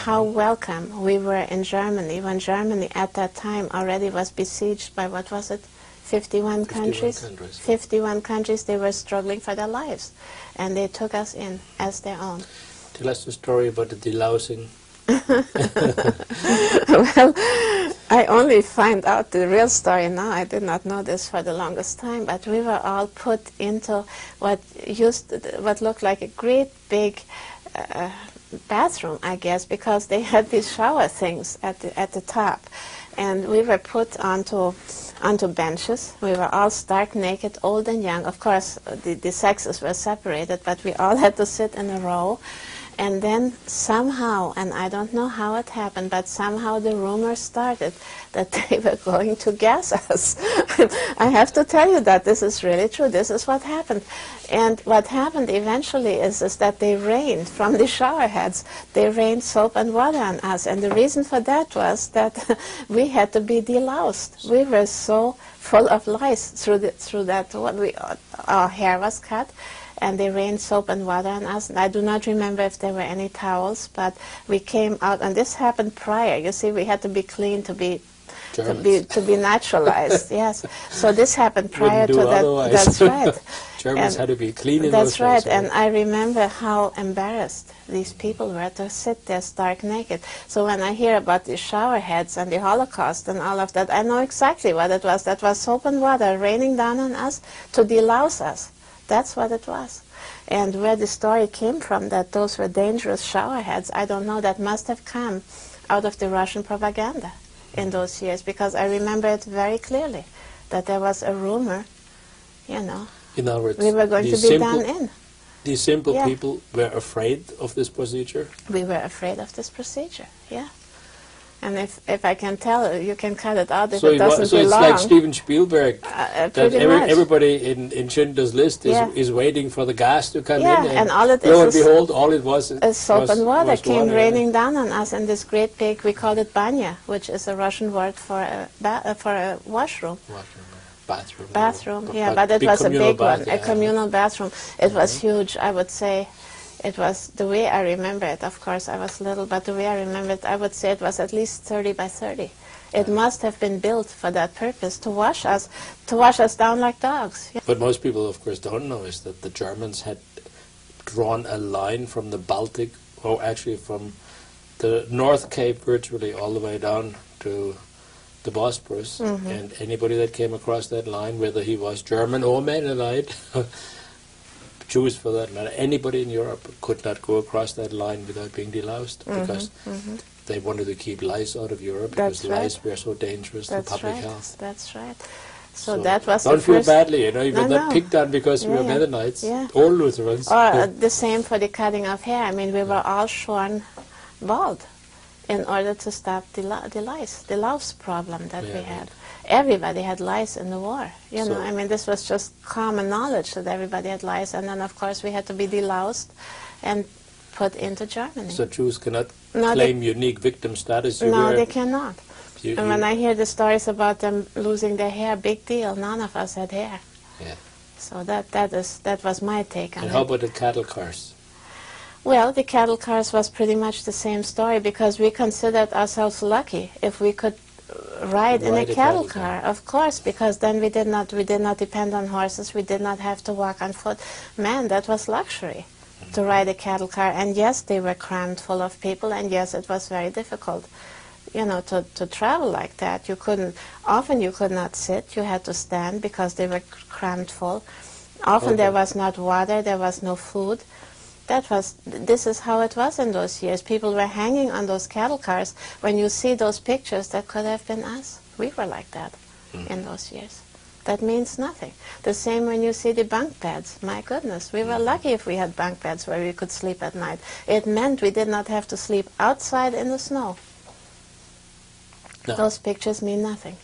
how welcome we were in Germany, when Germany at that time already was besieged by, what was it, 51 countries? 51 countries, they were struggling for their lives. And they took us in as their own. Tell us the story about the delousing. Well, I only find out the real story now. I did not know this for the longest time, but we were all put into what looked like a great big bathroom, I guess, because they had these shower things at the top, and we were put onto benches. We were all stark naked, old and young. Of course, the sexes were separated, but we all had to sit in a row. And then somehow, and I don't know how it happened, but somehow the rumor started that they were going to gas us. I have to tell you that this is really true. This is what happened. And what happened eventually is that they rained from the shower heads. They rained soap and water on us. And the reason for that was that we had to be deloused. We were so full of lice through that. Our hair was cut. And they rained soap and water on us. And I do not remember if there were any towels, but we came out, and this happened prior. You see, we had to be clean to be naturalized. Yes. So this happened prior to that. Otherwise. That's right. Germans had to be clean in those those days. That's right. And I remember how embarrassed these people were to sit there stark naked. So when I hear about the shower heads and the Holocaust and all of that, I know exactly what it was. That was soap and water raining down on us to delouse us. That's what it was. And where the story came from, that those were dangerous shower heads, I don't know. That must have come out of the Russian propaganda in those years, because I remember it very clearly, that there was a rumor, you know, in other words, we were going to be done in. These simple people were afraid of this procedure? We were afraid of this procedure, yeah. And if I can tell, you can cut it out if it doesn't belong. So it's like Steven Spielberg, that everybody in Schindler's List is waiting for the gas to come in. And all it lo and behold, all it was soap and water came raining down on us in this great big, we called it banya, which is a Russian word for a washroom. Bathroom, yeah, but it was a big one, a communal bathroom. It was huge, I would say. It was, the way I remember it, of course I was little, but the way I remember it, I would say it was at least 30 by 30. It must have been built for that purpose, to wash us down like dogs. Yeah. But most people, of course, don't know is that the Germans had drawn a line from the Baltic, or actually from the North Cape virtually all the way down to the Bosporus, and anybody that came across that line, whether he was German or Mennonite, Jews for that matter, anybody in Europe could not go across that line without being deloused, because they wanted to keep lice out of Europe, because lice were so dangerous to public health. That's right. So that was don't feel badly, you know, you were not picked on because you were Mennonites or Lutherans. Or the same for the cutting of hair. I mean, we were all shorn bald in order to stop the louse problem that we had. Everybody had lice in the war, you know. I mean, this was just common knowledge that everybody had lice, and then, of course, we had to be deloused and put into Germany. So Jews cannot claim unique victim status? No, they cannot. And when I hear the stories about them losing their hair, big deal. None of us had hair. Yeah. So that was my take on it. And how about the cattle cars? Well, the cattle cars was pretty much the same story, because we considered ourselves lucky if we could ride in a cattle car, of course, because then we did not depend on horses, we did not have to walk on foot. Man, that was luxury, to ride a cattle car. And yes, they were crammed full of people, and yes, it was very difficult, you know, to travel like that. Often you could not sit, you had to stand because they were crammed full. Often there was not water, there was no food. This is how it was in those years. People were hanging on those cattle cars. When you see those pictures, that could have been us. We were like that in those years. That means nothing. The same when you see the bunk beds. My goodness, we were lucky if we had bunk beds where we could sleep at night. It meant we did not have to sleep outside in the snow. No. Those pictures mean nothing.